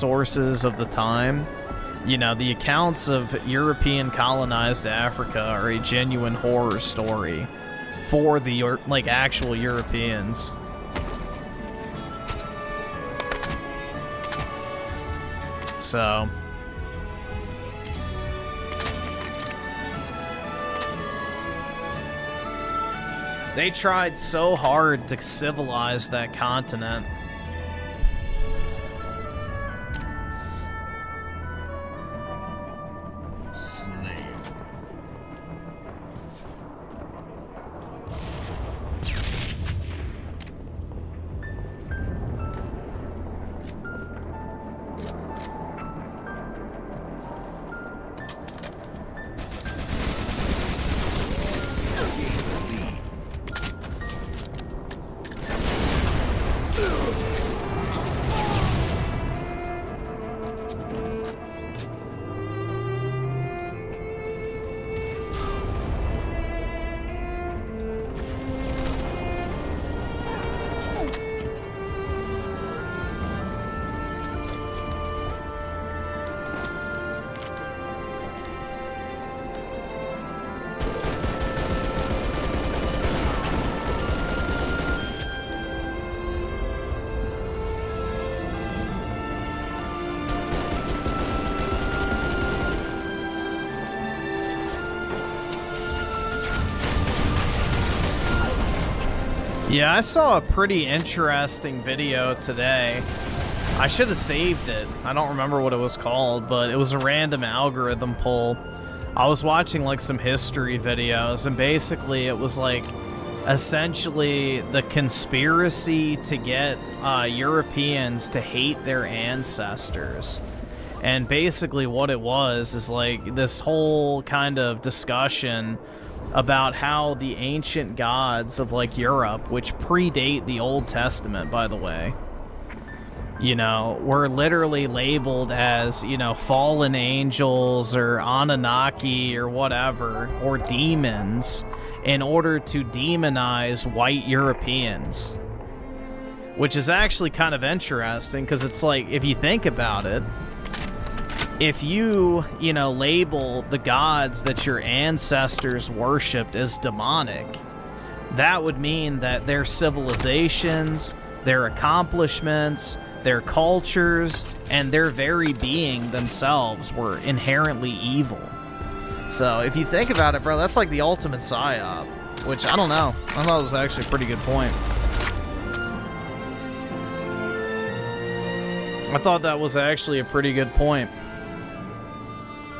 sources of the time, you know, the accounts of European colonized Africa are a genuine horror story for the, like, actual Europeans. So... they tried so hard to civilize that continent. Yeah, I saw a pretty interesting video today. I should have saved it. I don't remember what it was called, but it was a random algorithm pull. I was watching like some history videos, and basically it was like essentially the conspiracy to get Europeans to hate their ancestors. And basically what it was is like this whole kind of discussion about how the ancient gods of, like, Europe, which predate the Old Testament, by the way, you know, were literally labeled as, you know, fallen angels or Anunnaki or whatever, or demons, in order to demonize white Europeans. Which is actually kind of interesting, because it's like, if you think about it, if you know, label the gods that your ancestors worshipped as demonic, that would mean that their civilizations, their accomplishments, their cultures, and their very being themselves were inherently evil. So if you think about it, bro, that's like the ultimate psyop, which, I don't know. I thought it was actually a pretty good point. I thought that was actually a pretty good point.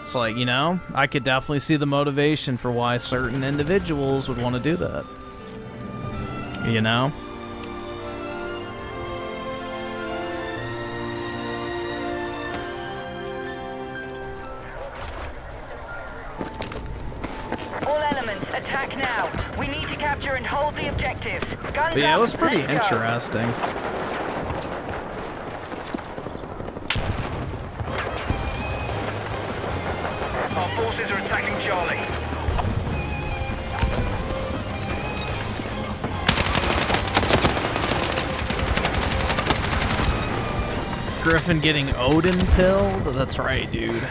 It's like, you know, I could definitely see the motivation for why certain individuals would want to do that. You know? All elements, attack now. We need to capture and hold the objectives. Guns But yeah, up, it was pretty let's go. interesting. Our forces are attacking Charlie. Griffin getting Odin pilled? That's right, dude.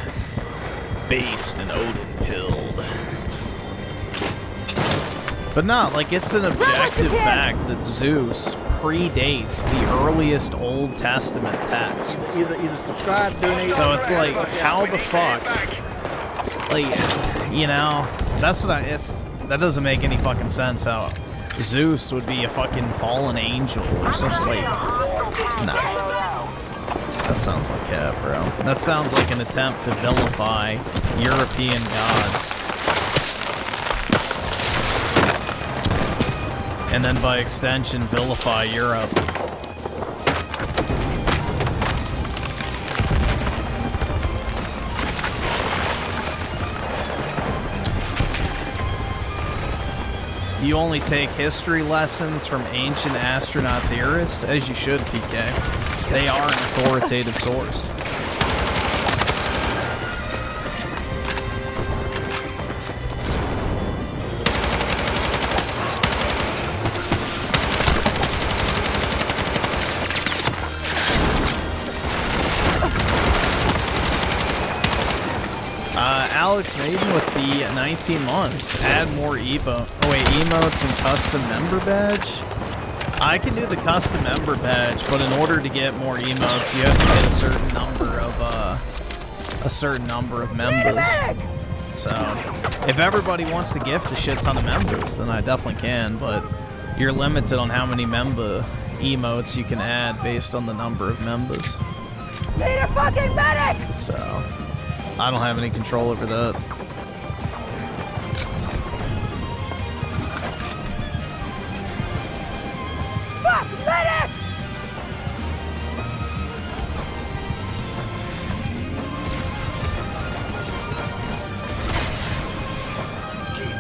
Based and Odin pilled. But not, like, it's an objective fact that Zeus predates the earliest Old Testament texts. Either subscribe, donate. So it's like, how the fuck? Like, you know, that's what that doesn't make any fucking sense how Zeus would be a fucking fallen angel or something. Like, nah. That sounds like that, bro. That sounds like an attempt to vilify European gods. And then by extension, vilify Europe. You only take history lessons from ancient astronaut theorists, as you should, PK. They are an authoritative source. Alex Maiden with the 19 months. Add more emotes and custom member badge. I can do the custom member badge, but in order to get more emotes, you have to get a certain number of members. So, if everybody wants to gift a shit ton of members, then I definitely can, but you're limited on how many member emotes you can add based on the number of members. Need a fucking medic! So, I don't have any control over that. Fuck, medic!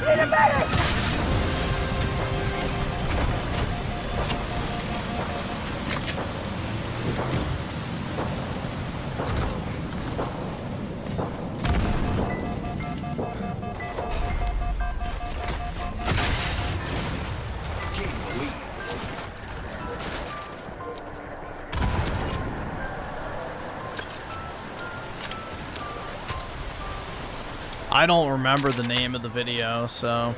Need a medic! I don't remember the name of the video, so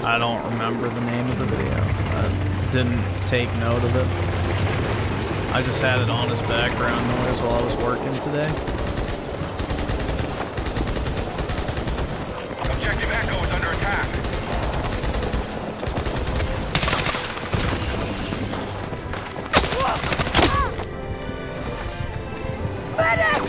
I don't remember the name of the video. I didn't take note of it. I just had it on as background noise while I was working today. Objective Echo is under attack. Medic!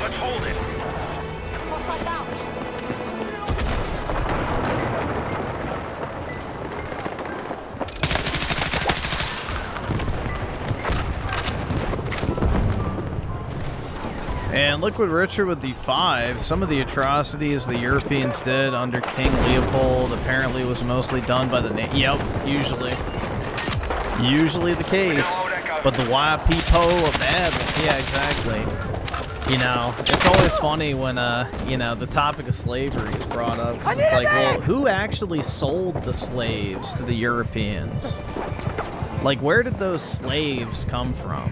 Let's hold it. And Liquid Richard with the 5. Some of the atrocities the Europeans did under King Leopold apparently was mostly done by the Yep, usually. Usually the case. But the white people are bad. Yeah, exactly. You know, it's always funny when, you know, the topic of slavery is brought up. 'Cause it's like, well, who actually sold the slaves to the Europeans? Like, where did those slaves come from?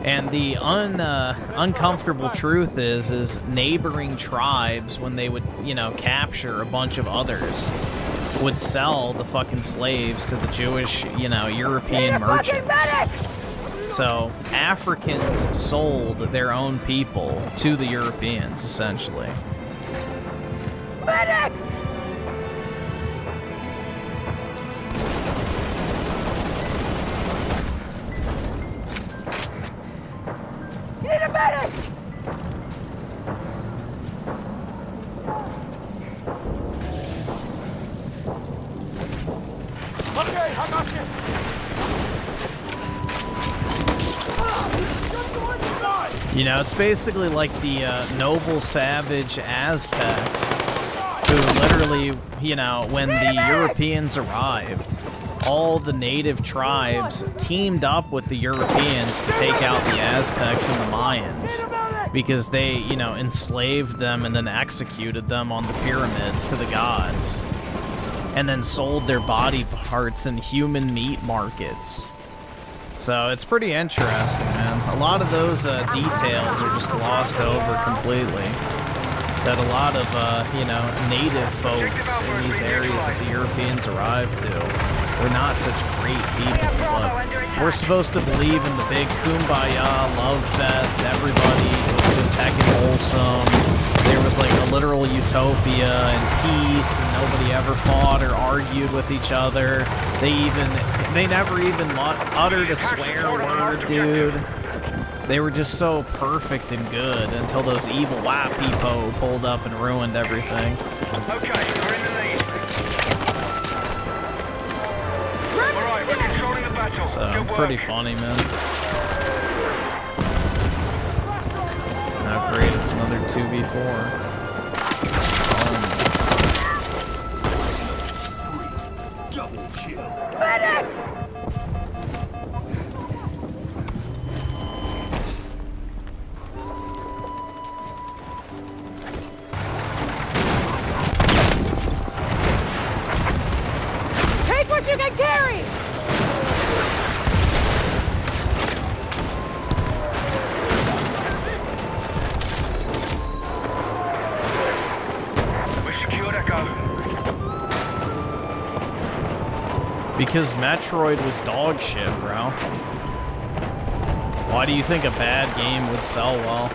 And the uncomfortable truth is neighboring tribes, when they would, you know, capture a bunch of others, would sell the fucking slaves to the Jewish, you know, European merchants. So, Africans sold their own people to the Europeans, essentially. Medic! Need a medic! Okay, I got you. You know, it's basically like the noble savage Aztecs, who literally, you know, when the Europeans arrived, all the native tribes teamed up with the Europeans to take out the Aztecs and the Mayans, because they, you know, enslaved them and then executed them on the pyramids to the gods, and then sold their body parts in human meat markets. So it's pretty interesting, man. A lot of those details are just glossed over completely. That a lot of, you know, native folks in these areas that the Europeans arrived to were not such great people. But we're supposed to believe in the big kumbaya, love fest, everybody was just heckin' wholesome. There was like a literal utopia and peace, and nobody ever fought or argued with each other. They never even uttered a swear word, dude. They were just so perfect and good until those evil white people pulled up and ruined everything. Okay, we're in the lead. Alright, we're controlling the battle. So, Good work. pretty funny, man. Now great, it's another 2v4. Medic! Gary! We secured Echo. Because Metroid was dog shit, bro. Why do you think a bad game would sell well?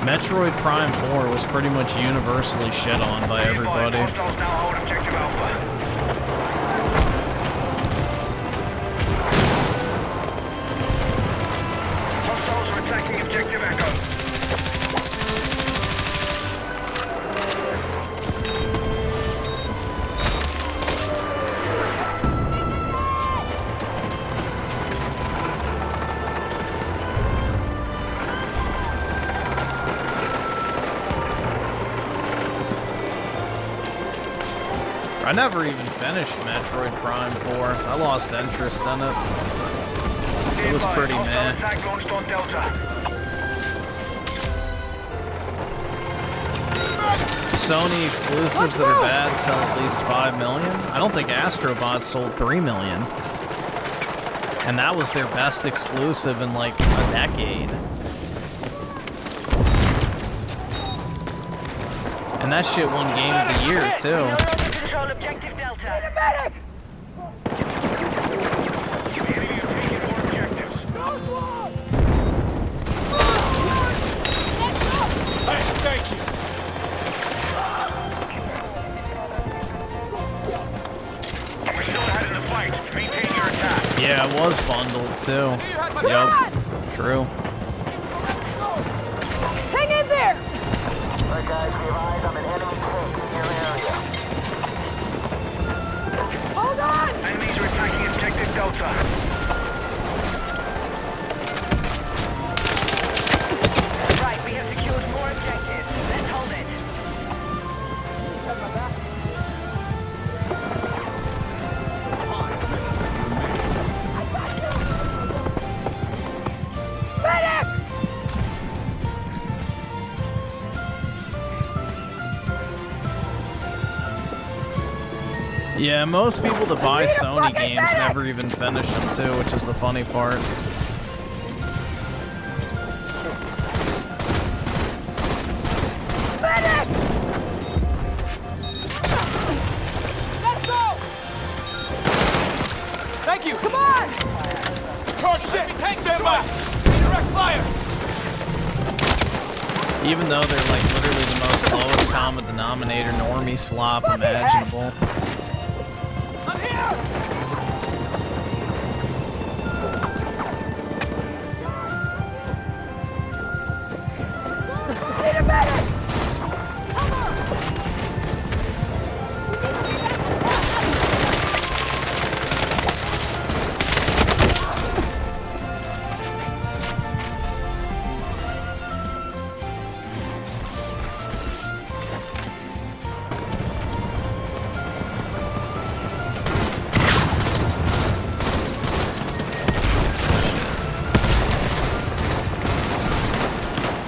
Metroid Prime 4 was pretty much universally shit on by everybody. Hostiles now hold objective Alpha. Hostiles are attacking objective Echo. I never even finished Metroid Prime 4. I lost interest in it. It was pretty meh. Attack launched on Delta. Sony exclusives that are bad sell at least 5 million. I don't think Astrobot sold 3 million. And that was their best exclusive in like a decade. And that shit won Game of the Year too. We no longer control objective Delta. Medic! The enemy are taking more objectives. Hey, thank you. We're still ahead in the fight. Maintain your attack. Yeah, it was bundled too. Yep, true. Hang in there! Alright guys, we have eyes on an enemy tank in your area. Hold on! Enemies are attacking objective Delta. Right, we have secured more objectives. Let's hold it. Medic! Yeah, most people that buy Sony games never even finish them too, which is the funny part. Medic! Let's go! Thank you. Come on! Charge shit. Tank stand by. Direct fire. Even though they're like literally the most lowest common denominator normie slop imaginable. I'm here! Need a medic! Come on!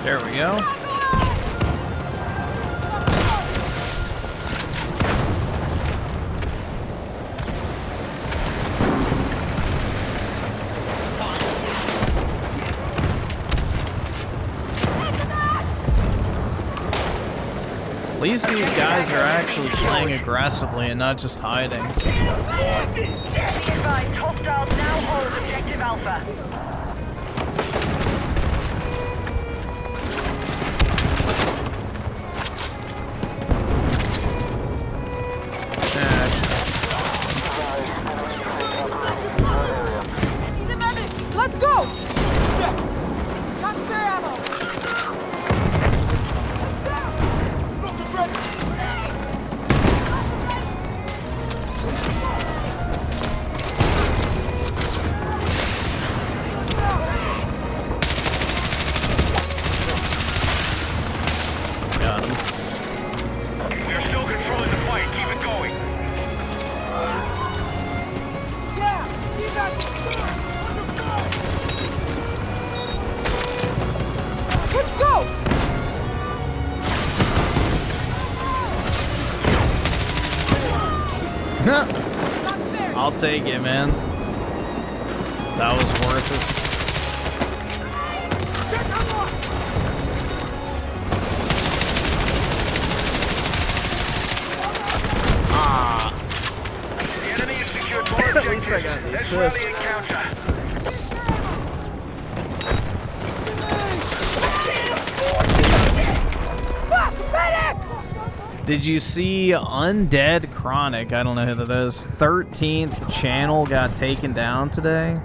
There we go. At least these guys are actually playing aggressively and not just hiding. Be advised, hostiles now hold objective Alpha. Need a medic! Let's go! Got spare ammo! Got him. We are still controlling the fight. Keep it going. Yeah! Keep that! take it, man. That was worth it. The enemy has secured more objectives. At least I got the Let's assist. rally and counter. Did you see Undead Chronic? I don't know who that is. 13th channel got taken down today.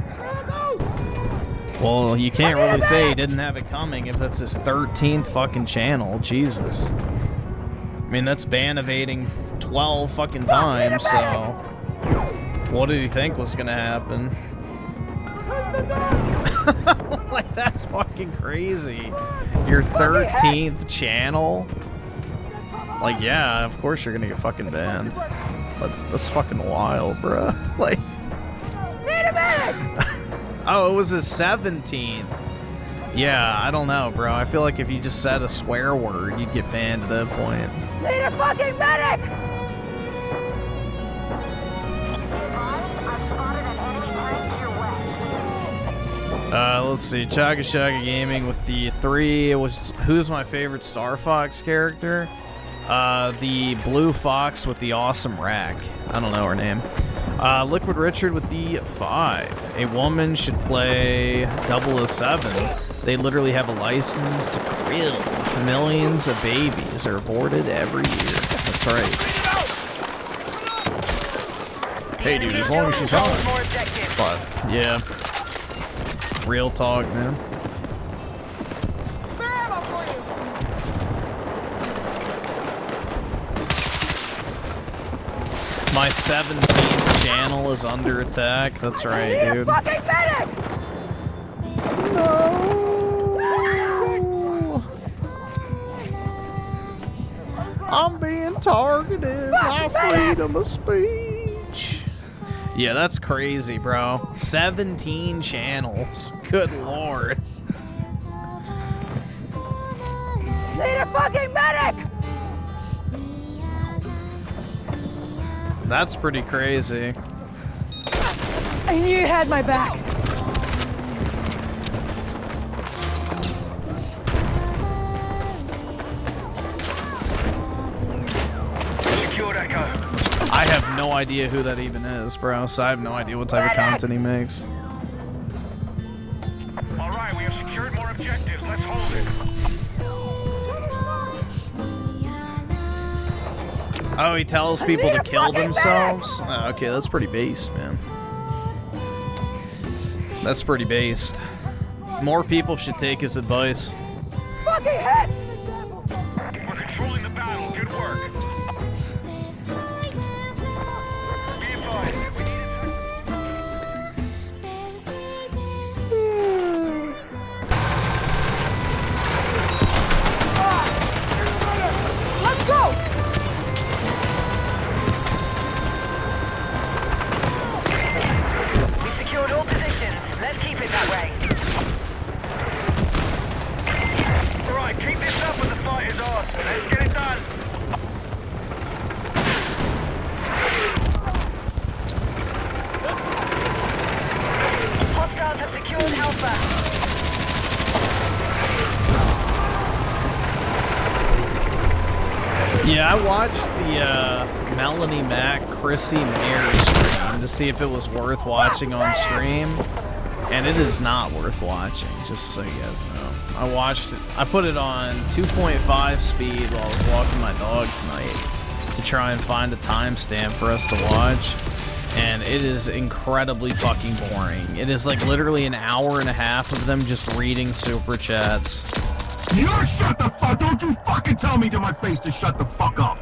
Well, you can't really say he didn't have it coming if that's his 13th fucking channel. Jesus. I mean, that's ban evading 12 fucking times, so... What did he think was gonna happen? Like, that's fucking crazy. Your 13th channel? Like, yeah, of course you're gonna get fucking banned. That's fucking wild, bruh. Like... Oh, it was his 17th. Yeah, I don't know, bro. I feel like if you just said a swear word, you'd get banned at that point. Need a fucking medic! Let's see. Chaga Shaga Gaming with the 3. Who's my favorite Star Fox character? The Blue Fox with the awesome rack. I don't know her name. Liquid Richard with the 5. A woman should play 007. They literally have a license to krill. Millions of babies are aborted every year. That's right. Hey, dude, as long as she's home. More objectives. But, yeah. Real talk, man. Spare ammo for you! My 17th channel is under attack. That's right, Need a dude. fucking medic! No. I'm being targeted. My freedom of speech. Yeah, that's crazy, bro. 17 channels. Good lord. Need a fucking medic! That's pretty crazy. I knew you had my back. Secured Echo. I have no idea who that even is, bro. So I have no idea what type of content he makes. All right, we have secured more objectives. Let's hold it. Oh, he tells people to kill themselves? Oh, okay, that's pretty based, man. That's pretty based. More people should take his advice. Fucking hit! We're controlling the battle. Good work. Be advised, if we need Let's go! We secured all positions. Let's keep it that way. All right, keep this up and the fight is on. Let's get it done. Hostiles have secured Alpha. Yeah, I watched the Melanie Mac, Chrissy Mayer stream to see if it was worth watching on stream, and it is not worth watching, just so you guys know. I watched it, I put it on 2.5 speed while I was walking my dog tonight to try and find a timestamp for us to watch, and it is incredibly fucking boring. It is like literally an hour and a half of them just reading super chats. You shut the fuck! Don't you fucking tell me to my face to shut the fuck up!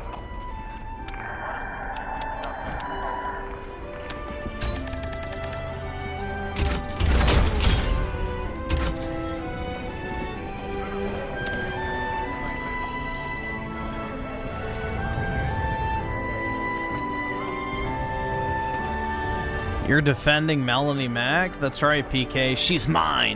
You're defending Melanie Mac? That's right, PK. She's mine.